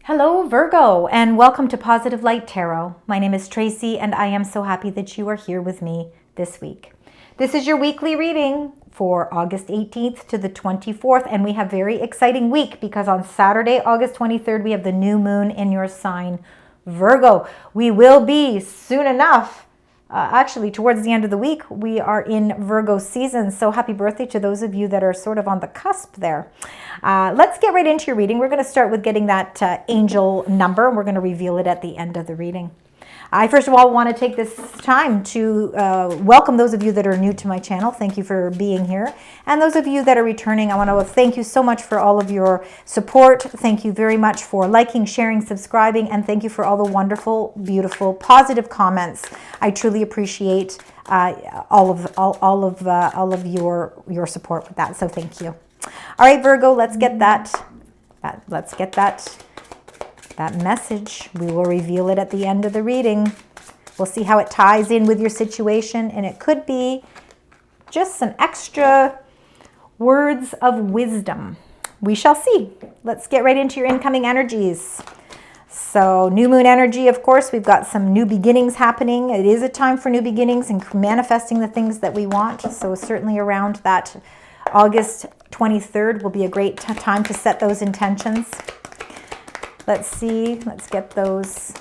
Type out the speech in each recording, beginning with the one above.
Hello Virgo, and welcome to Positive Light Tarot. My name is Tracy and I am so happy that you are here with me this week. This is your weekly reading for August 18th to the 24th, and we have a very exciting week because on Saturday, August 23rd, we have the new moon in your sign, Virgo. We will be soon enough. Actually, towards the end of the week, we are in Virgo season. So happy birthday to those of you that are sort of on the cusp there. Let's get right into your reading. We're going to start with getting that angel number, and we're going to reveal it at the end of the reading. I first of all want to take this time to welcome those of you that are new to my channel. Thank you for being here. And those of you that are returning, I want to thank you so much for all of your support. Thank you very much for liking, sharing, subscribing, and thank you for all the wonderful, beautiful, positive comments. I truly appreciate all of your support with that. So thank you. All right, Virgo, let's get that message. We will reveal it at the end of the reading. We'll see how it ties in with your situation, and it could be just some extra words of wisdom. We shall see. Let's get right into your incoming energies. So new moon energy, of course, we've got some new beginnings happening. It is a time for new beginnings and manifesting the things that we want. So certainly around that August 23rd will be a great time to set those intentions. Let's see, let's get those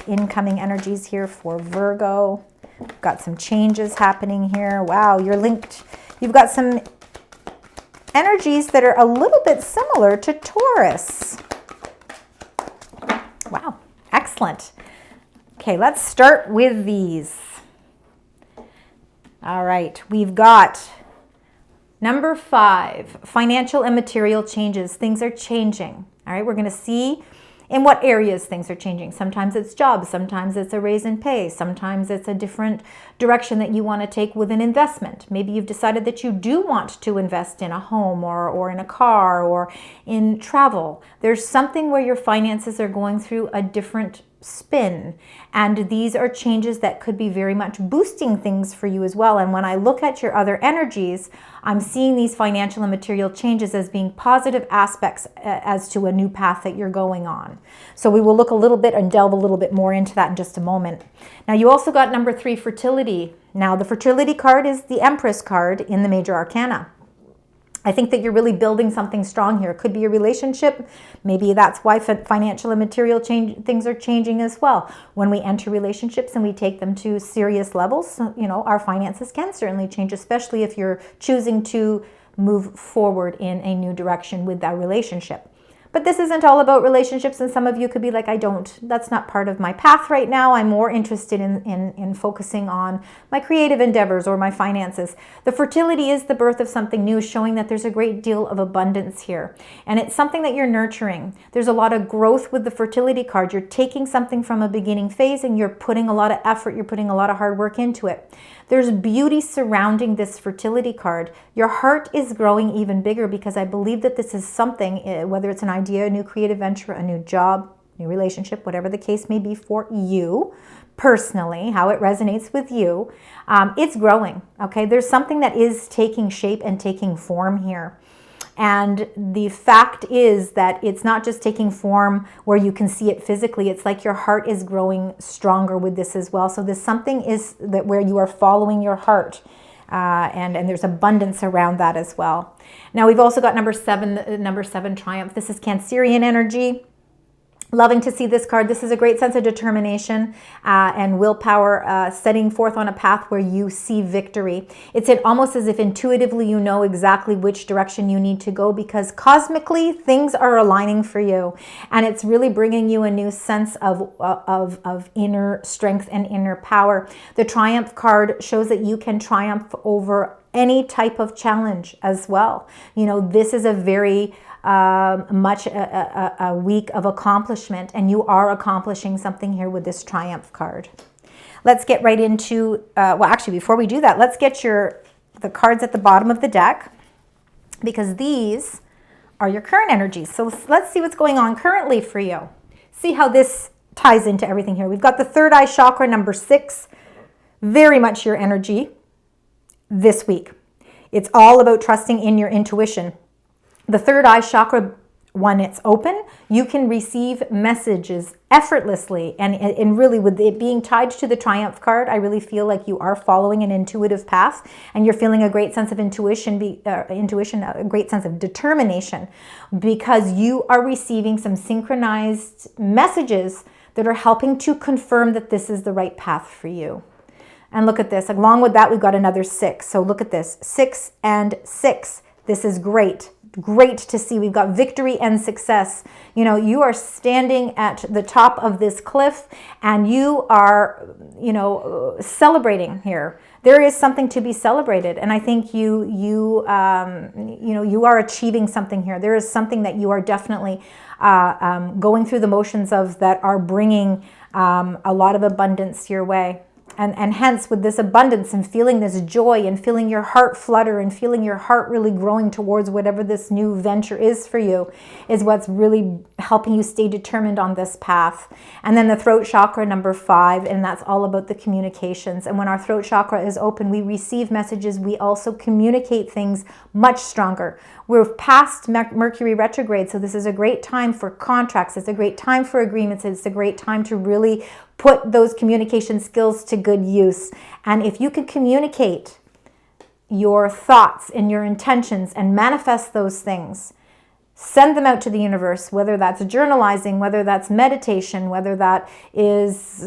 incoming energies here for Virgo. We've got some changes happening here. Wow, you're linked. You've got some energies that are a little bit similar to Taurus. Wow, excellent. Okay, let's start with these. All right, we've got number 5, financial and material changes. Things are changing. All right, we're going to see in what areas things are changing. Sometimes it's jobs, sometimes it's a raise in pay, sometimes it's a different direction that you want to take with an investment. Maybe you've decided that you do want to invest in a home or in a car or in travel. There's something where your finances are going through a different spin, and these are changes that could be very much boosting things for you as well. And when I look at your other energies, I'm seeing these financial and material changes as being positive aspects as to a new path that you're going on. So we will look a little bit and delve a little bit more into that in just a moment. Now you also got number 3, fertility. Now the fertility card is the Empress card in the major arcana. I think that you're really building something strong here. It could be a relationship. Maybe that's why financial and material things are changing as well. When we enter relationships and we take them to serious levels, you know, our finances can certainly change, especially if you're choosing to move forward in a new direction with that relationship. But this isn't all about relationships, and some of you could be like, that's not part of my path right now. I'm more interested in focusing on my creative endeavors or my finances. The fertility is the birth of something new, showing that there's a great deal of abundance here. And it's something that you're nurturing. There's a lot of growth with the fertility card. You're taking something from a beginning phase and you're putting a lot of effort, you're putting a lot of hard work into it. There's beauty surrounding this fertility card. Your heart is growing even bigger because I believe that this is something, whether it's an idea, a new creative venture, a new job, new relationship, whatever the case may be for you personally, how it resonates with you, it's growing, okay? There's something that is taking shape and taking form here. And the fact is that it's not just taking form where you can see it physically. It's like your heart is growing stronger with this as well. So there's something is that where you are following your heart, and there's abundance around that as well. Now we've also got number 7, triumph. This is Cancerian energy. Loving to see this card. This is a great sense of determination and willpower, setting forth on a path where you see victory. It's almost as if intuitively you know exactly which direction you need to go because cosmically things are aligning for you, and it's really bringing you a new sense of inner strength and inner power. The Triumph card shows that you can triumph over any type of challenge as well. You know, this is a very much a week of accomplishment, and you are accomplishing something here with this Triumph card. Let's get right into, well, actually, before we do that, let's get the cards at the bottom of the deck, because these are your current energies. So let's see what's going on currently for you. See how this ties into everything here. We've got the third eye chakra, number 6, very much your energy this week. It's all about trusting in your intuition. The third eye chakra when it's open, you can receive messages effortlessly. And really, with it being tied to the Triumph card, I really feel like you are following an intuitive path, and you're feeling a great sense of intuition, a great sense of determination, because you are receiving some synchronized messages that are helping to confirm that this is the right path for you. And look at this. Along with that, we've got another 6. So look at this. 6 and 6. This is great. Great to see. We've got victory and success. You know, you are standing at the top of this cliff, and you are, celebrating here. There is something to be celebrated, and I think you are achieving something here. There is something that you are definitely going through the motions of, that are bringing a lot of abundance your way. And hence, with this abundance and feeling this joy and feeling your heart flutter and feeling your heart really growing towards whatever this new venture is for you, is what's really helping you stay determined on this path. And then the throat chakra, number 5, and that's all about the communications. And when our throat chakra is open, we receive messages. We also communicate things much stronger. We're past Mercury retrograde, so this is a great time for contracts. It's a great time for agreements. It's a great time to really put those communication skills to good use. And if you can communicate your thoughts and your intentions and manifest those things, send them out to the universe, whether that's journalizing, whether that's meditation, whether that is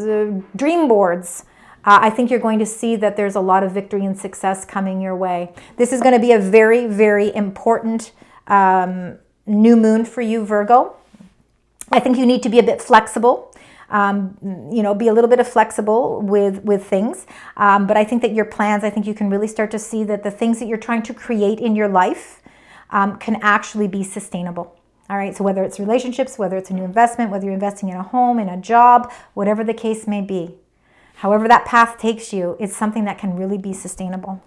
dream boards, I think you're going to see that there's a lot of victory and success coming your way. This is going to be a very, very important new moon for you, Virgo. I think you need to be a bit flexible. Be a little bit flexible with things. But I think that your plans, I think you can really start to see that the things that you're trying to create in your life can actually be sustainable. All right. So whether it's relationships, whether it's a new investment, whether you're investing in a home, in a job, whatever the case may be, however that path takes you, it's something that can really be sustainable.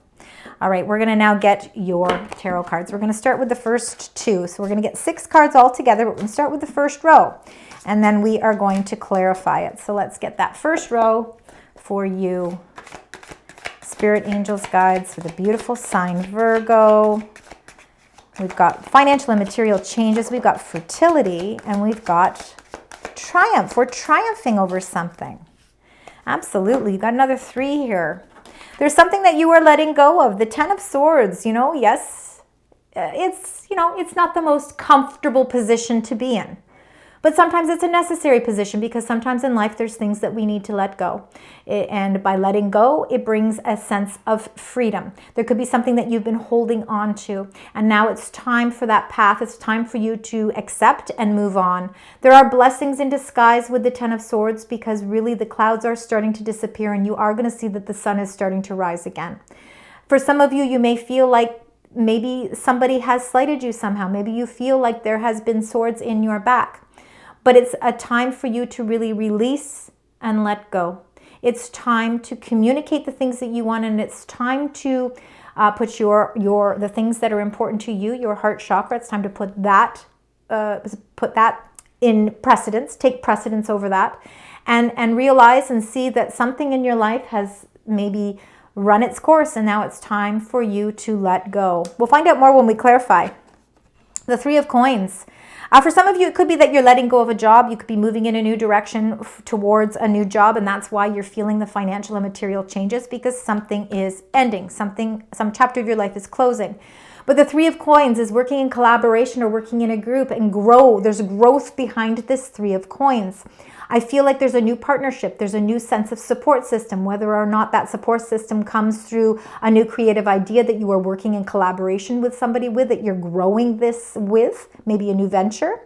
All right, we're going to now get your tarot cards. We're going to start with the first 2. So we're going to get 6 cards all together, but we're going to start with the first row. And then we are going to clarify it. So let's get that first row for you. Spirit, angels, guides for the beautiful sign Virgo. We've got financial and material changes. We've got fertility, and we've got triumph. We're triumphing over something. Absolutely. You've got another 3 here. There's something that you are letting go of. The 10 of Swords, yes, it's not the most comfortable position to be in. But sometimes it's a necessary position, because sometimes in life there's things that we need to let go. And by letting go, it brings a sense of freedom. There could be something that you've been holding on to, and now it's time for that path. It's time for you to accept and move on. There are blessings in disguise with the 10 of Swords, because really the clouds are starting to disappear, and you are going to see that the sun is starting to rise again. For some of you, you may feel like maybe somebody has slighted you somehow. Maybe you feel like there has been swords in your back. But it's a time for you to really release and let go. It's time to communicate the things that you want, and it's time to put the things that are important to you, your heart chakra. It's time to put that in precedence, take precedence over that, and realize and see that something in your life has maybe run its course, and now it's time for you to let go. We'll find out more when we clarify. The 3 of Coins. For some of you, it could be that you're letting go of a job. You could be moving in a new direction towards a new job, and that's why you're feeling the financial and material changes, because something is ending. Some chapter of your life is closing. But the 3 of Coins is working in collaboration or working in a group and grow. There's growth behind this 3 of Coins. I feel like there's a new partnership. There's a new sense of support system, whether or not that support system comes through a new creative idea that you are working in collaboration with somebody with, that you're growing this with, maybe a new venture.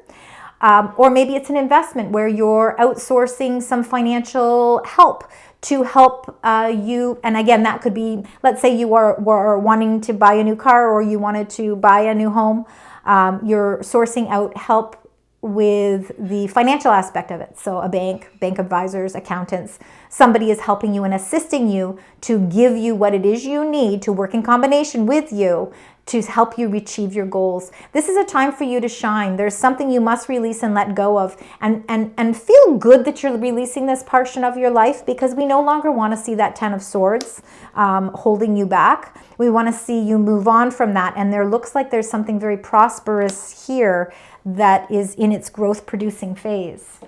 Or maybe it's an investment where you're outsourcing some financial help to help you. And again, that could be, let's say you were wanting to buy a new car, or you wanted to buy a new home. You're sourcing out help with the financial aspect of it. So a bank advisors, accountants, somebody is helping you and assisting you to give you what it is you need to work in combination with you to help you achieve your goals. This is a time for you to shine. There's something you must release and let go of, and feel good that you're releasing this portion of your life, because we no longer want to see that 10 of Swords holding you back. We want to see you move on from that, and there looks like there's something very prosperous here that is in its growth producing phase.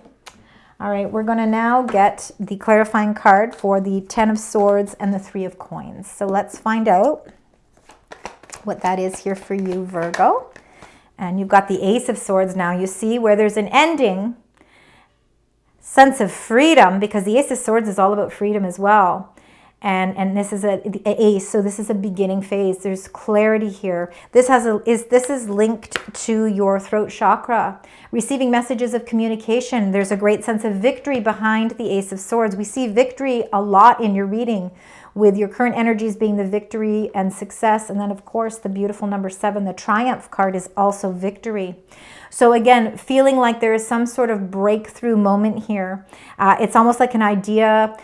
All right, we're going to now get the clarifying card for the Ten of Swords and the Three of Coins. So let's find out what that is here for you, Virgo. And you've got the Ace of Swords now. You see where there's an ending, sense of freedom, because the Ace of Swords is all about freedom as well. And this is an ace, so this is a beginning phase. There's clarity here. This is linked to your throat chakra. Receiving messages of communication. There's a great sense of victory behind the Ace of Swords. We see victory a lot in your reading, with your current energies being the victory and success. And then, of course, the beautiful number 7, the Triumph card, is also victory. So again, feeling like there is some sort of breakthrough moment here. It's almost like an idea.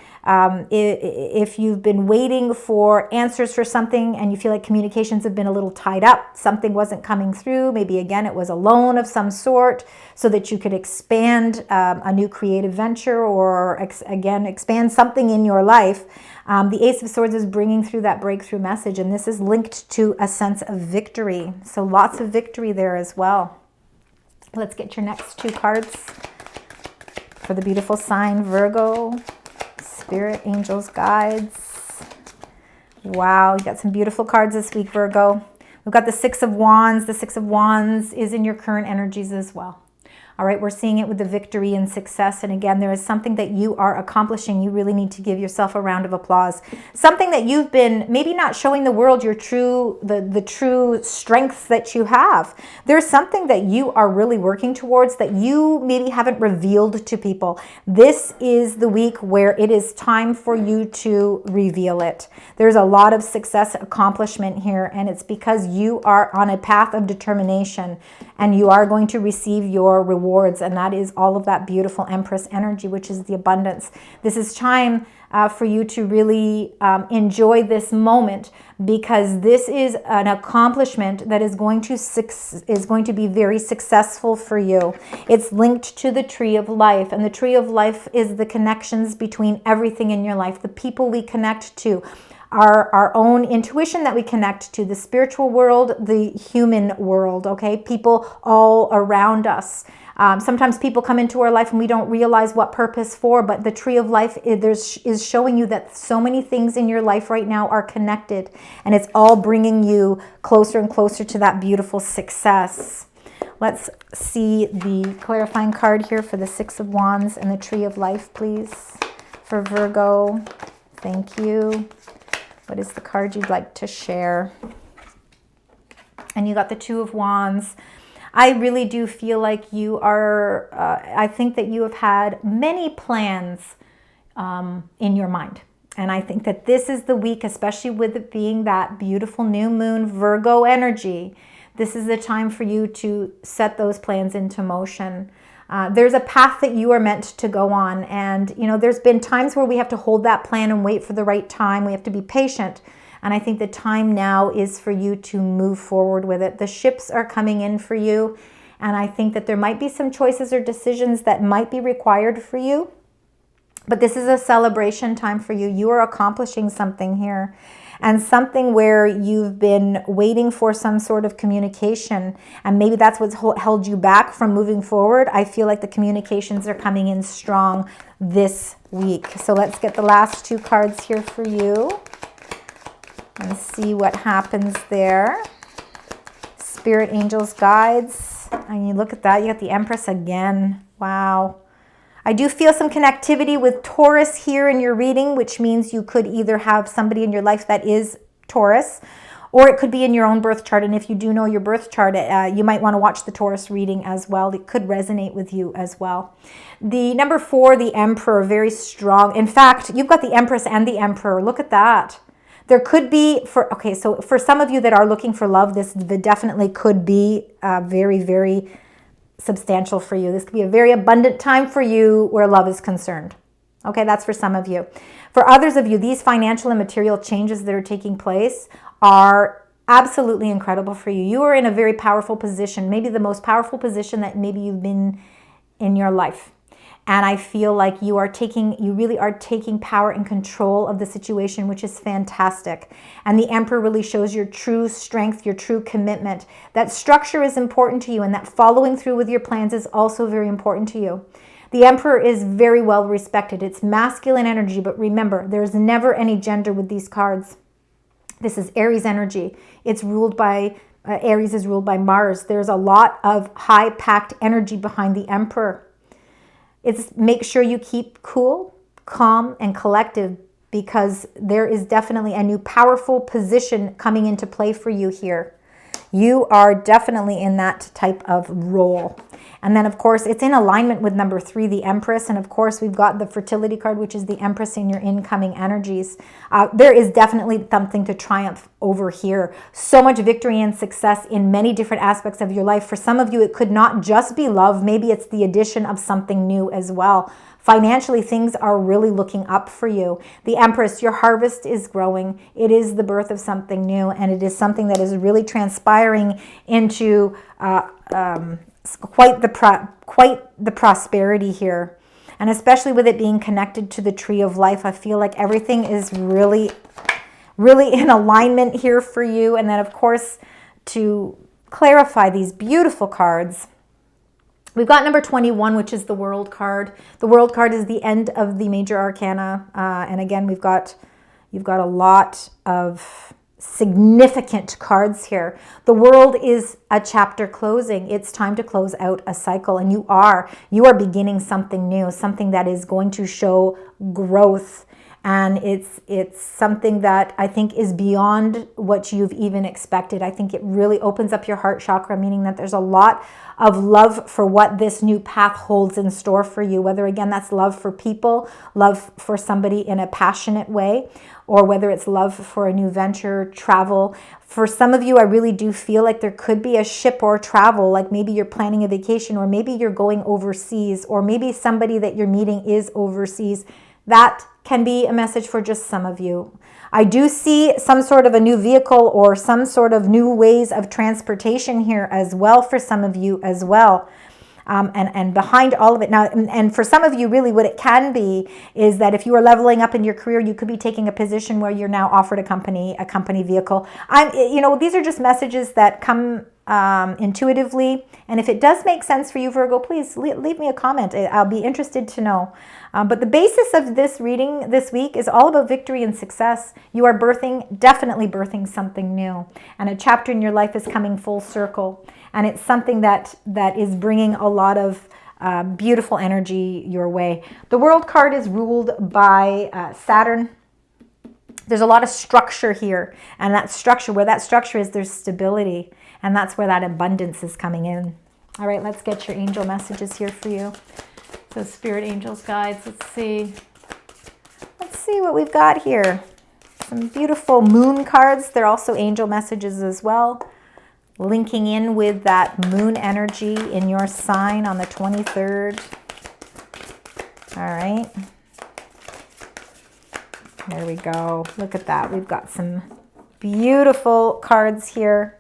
If you've been waiting for answers for something and you feel like communications have been a little tied up, something wasn't coming through, maybe again it was a loan of some sort so that you could expand a new creative venture, or again expand something in your life. The Ace of Swords is bringing through that breakthrough message, and this is linked to a sense of victory. So lots of victory there as well. Let's get your next 2 cards for the beautiful sign Virgo. Spirit, angels, guides. Wow, you got some beautiful cards this week, Virgo. We've got the Six of Wands. The Six of Wands is in your current energies as well. All right, we're seeing it with the victory and success. And again, there is something that you are accomplishing. You really need to give yourself a round of applause. Something that you've been maybe not showing the world your the true strengths that you have. There's something that you are really working towards that you maybe haven't revealed to people. This is the week where it is time for you to reveal it. There's a lot of success accomplishment here, and it's because you are on a path of determination, and you are going to receive your rewards, and that is all of that beautiful Empress energy, which is the abundance. This is time for you to really enjoy this moment, because this is an accomplishment that is going to be very successful for you. It's linked to the Tree of Life, and the Tree of Life is the connections between everything in your life, the people we connect to, our own intuition that we connect to, the spiritual world, the human world, okay? People all around us. Sometimes people come into our life and we don't realize what purpose for, but the Tree of Life is showing you that so many things in your life right now are connected, and it's all bringing you closer and closer to that beautiful success. Let's see the clarifying card here for the Six of Wands and the Tree of Life, please, for Virgo. Thank you. What is the card you'd like to share? And you got the Two of Wands. I really do feel like you are, I think that you have had many plans in your mind. And I think that this is the week, especially with it being that beautiful new moon Virgo energy, this is the time for you to set those plans into motion. There's a path that you are meant to go on. And, you know, there's been times where we have to hold that plan and wait for the right time. We have to be patient. And I think the time now is for you to move forward with it. The ships are coming in for you. And I think that there might be some choices or decisions that might be required for you. But this is a celebration time for you. You are accomplishing something here. And something where you've been waiting for some sort of communication, and maybe that's what's held you back from moving forward. I feel like the communications are coming in strong this week. So let's get the last 2 cards here for you and see what happens there. Spirit, angels, guides. And you look at that, you got the Empress again. Wow. I do feel some connectivity with Taurus here in your reading, which means you could either have somebody in your life that is Taurus, or it could be in your own birth chart. And if you do know your birth chart, you might want to watch the Taurus reading as well. It could resonate with you as well. The number 4, the Emperor, very strong. In fact, you've got the Empress and the Emperor. Look at that. There could be, so for some of you that are looking for love, this definitely could be very, very substantial for you. This could be a very abundant time for you where love is concerned. Okay, that's for some of you. For others of you, these financial and material changes that are taking place are absolutely incredible for you. You are in a very powerful position, maybe the most powerful position that maybe you've been in your life. And I feel like you really are taking power and control of the situation, which is fantastic. And the Emperor really shows your true strength, your true commitment. That structure is important to you, and that following through with your plans is also very important to you. The Emperor is very well respected. It's masculine energy, but remember, there's never any gender with these cards. This is Aries energy. It's ruled by, Aries is ruled by Mars. There's a lot of high-packed energy behind the Emperor. It's make sure you keep cool, calm, and collective, because there is definitely a new powerful position coming into play for you here. You are definitely in that type of role. And then, of course, it's in alignment with number 3, the Empress. And, of course, we've got the fertility card, which is the Empress in your incoming energies. There is definitely something to triumph over here. So much victory and success in many different aspects of your life. For some of you, it could not just be love. Maybe it's the addition of something new as well. Financially, things are really looking up for you. The Empress, your harvest is growing. It is the birth of something new, and it is something that is really transpiring into quite the prosperity here. And especially with it being connected to the tree of life, I feel like everything is really in alignment here for you. And then, of course, to clarify these beautiful cards, we've got number 21, which is the World card. The World card is the end of the major arcana. And again, you've got a lot of significant cards here. The World is a chapter closing. It's time to close out a cycle, and you are beginning something new, something that is going to show growth. And it's something that I think is beyond what you've even expected. I think it really opens up your heart chakra, meaning that there's a lot of love for what this new path holds in store for you. Whether, again, that's love for people, love for somebody in a passionate way, or whether it's love for a new venture, travel. For some of you, I really do feel like there could be a ship or travel, like maybe you're planning a vacation, or maybe you're going overseas, or maybe somebody that you're meeting is overseas. That can be a message for just some of you. I do see some sort of a new vehicle or some sort of new ways of transportation here as well for some of you as well. And behind all of it now, and for some of you, really what it can be is that if you are leveling up in your career, you could be taking a position where you're now offered a company vehicle. These are just messages that come intuitively. And if it does make sense for you, Virgo, please leave me a comment. I'll be interested to know. But the basis of this reading this week is all about victory and success. You are definitely birthing something new. And a chapter in your life is coming full circle. And it's something that is bringing a lot of beautiful energy your way. The World card is ruled by Saturn. There's a lot of structure here. And that structure, where that structure is, there's stability. And that's where that abundance is coming in. All right, let's get your angel messages here for you. So spirit, angels, guides, let's see what we've got here. Some beautiful moon cards. They're also angel messages as well, linking in with that moon energy in your sign on the 23rd. All right. There we go. Look at that. We've got some beautiful cards here.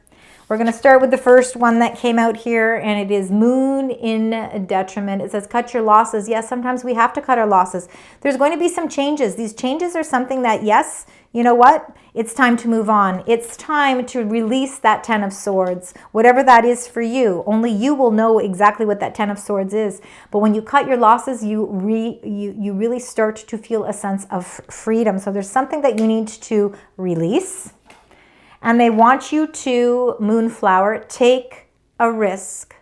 We're going to start with the first one that came out here, and it is Moon in Detriment. It says, cut your losses. Yes, sometimes we have to cut our losses. There's going to be some changes. These changes are something that, yes, you know what? It's time to move on. It's time to release that 10 of Swords, whatever that is for you. Only you will know exactly what that 10 of Swords is. But when you cut your losses, you really start to feel a sense of freedom. So there's something that you need to release. And they want you to, Moonflower, take a risk.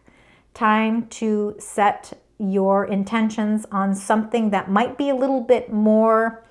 Time to set your intentions on something that might be a little bit more,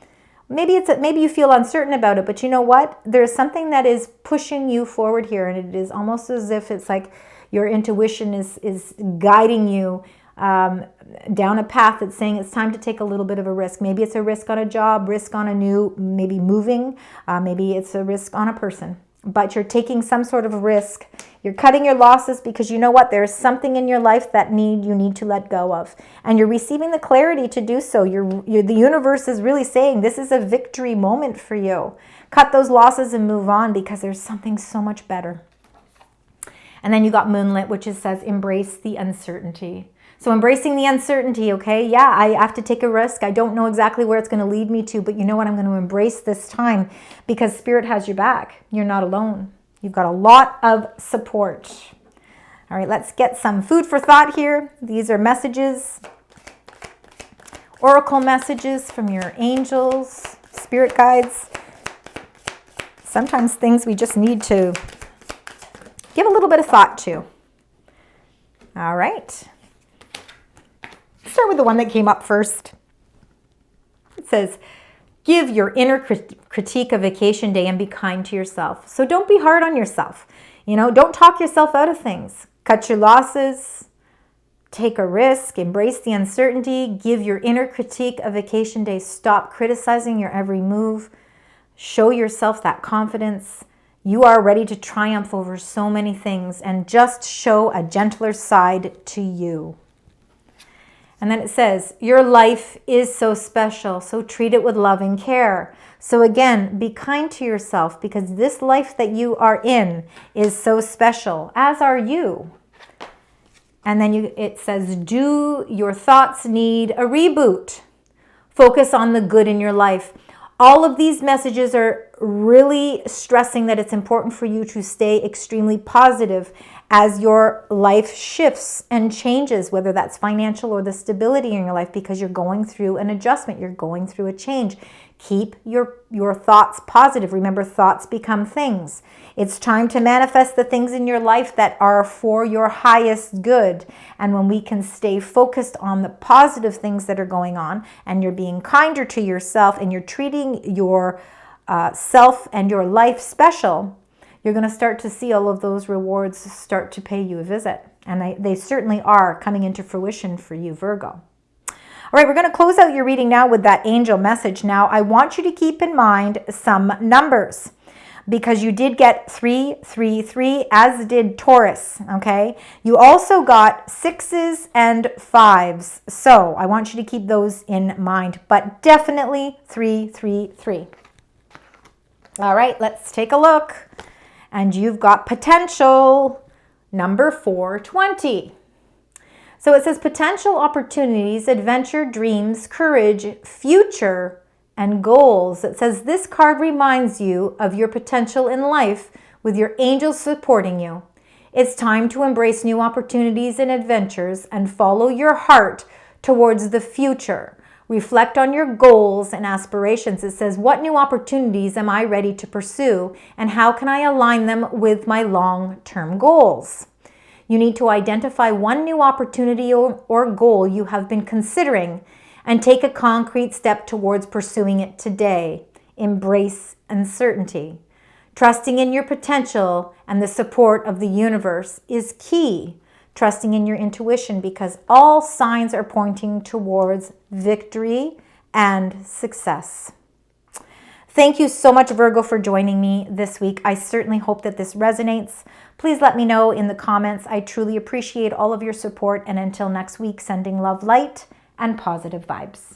maybe you feel uncertain about it, but you know what? There's something that is pushing you forward here, and it is almost as if it's like your intuition is guiding you down a path that's saying it's time to take a little bit of a risk. Maybe it's a risk on a job, risk on a new, maybe moving, maybe it's a risk on a person. But you're taking some sort of risk. You're cutting your losses because you know what? There's something in your life that you need to let go of. And you're receiving the clarity to do so. The universe is really saying this is a victory moment for you. Cut those losses and move on because there's something so much better. And then you got Moonlit, which says embrace the uncertainty. So embracing the uncertainty, okay? Yeah, I have to take a risk. I don't know exactly where it's going to lead me to, but you know what? I'm going to embrace this time because Spirit has your back. You're not alone. You've got a lot of support. All right, let's get some food for thought here. These are messages, oracle messages from your angels, spirit guides. Sometimes things we just need to give a little bit of thought to. All right. Start with the one that came up first. It says, give your inner critique a vacation day and be kind to yourself. So don't be hard on yourself. Don't talk yourself out of things. Cut your losses. Take a risk. Embrace the uncertainty. Give your inner critique a vacation day. Stop criticizing your every move. Show yourself that confidence. You are ready to triumph over so many things and just show a gentler side to you. And then it says, your life is so special, so treat it with love and care. So again, be kind to yourself because this life that you are in is so special, as are you. And then it says, do your thoughts need a reboot? Focus on the good in your life. All of these messages are really stressing that it's important for you to stay extremely positive as your life shifts and changes, whether that's financial or the stability in your life, because you're going through an adjustment, you're going through a change. Keep your thoughts positive. Remember, thoughts become things. It's time to manifest the things in your life that are for your highest good. And when we can stay focused on the positive things that are going on, and you're being kinder to yourself, and you're treating your self and your life special, you're going to start to see all of those rewards start to pay you a visit. And they certainly are coming into fruition for you, Virgo. All right, we're going to close out your reading now with that angel message. Now, I want you to keep in mind some numbers because you did get 333, as did Taurus, okay? You also got 6s and 5s. So I want you to keep those in mind, but definitely 333. All right, let's take a look. And you've got potential number 420. So it says potential opportunities, adventure, dreams, courage, future, and goals. It says this card reminds you of your potential in life with your angels supporting you. It's time to embrace new opportunities and adventures and follow your heart towards the future. Reflect on your goals and aspirations. It says, what new opportunities am I ready to pursue and how can I align them with my long-term goals? You need to identify one new opportunity or goal you have been considering and take a concrete step towards pursuing it today. Embrace uncertainty. Trusting in your potential and the support of the universe is key. Trusting in your intuition because all signs are pointing towards victory and success. Thank you so much, Virgo, for joining me this week. I certainly hope that this resonates. Please let me know in the comments. I truly appreciate all of your support. And until next week, sending love, light, and positive vibes.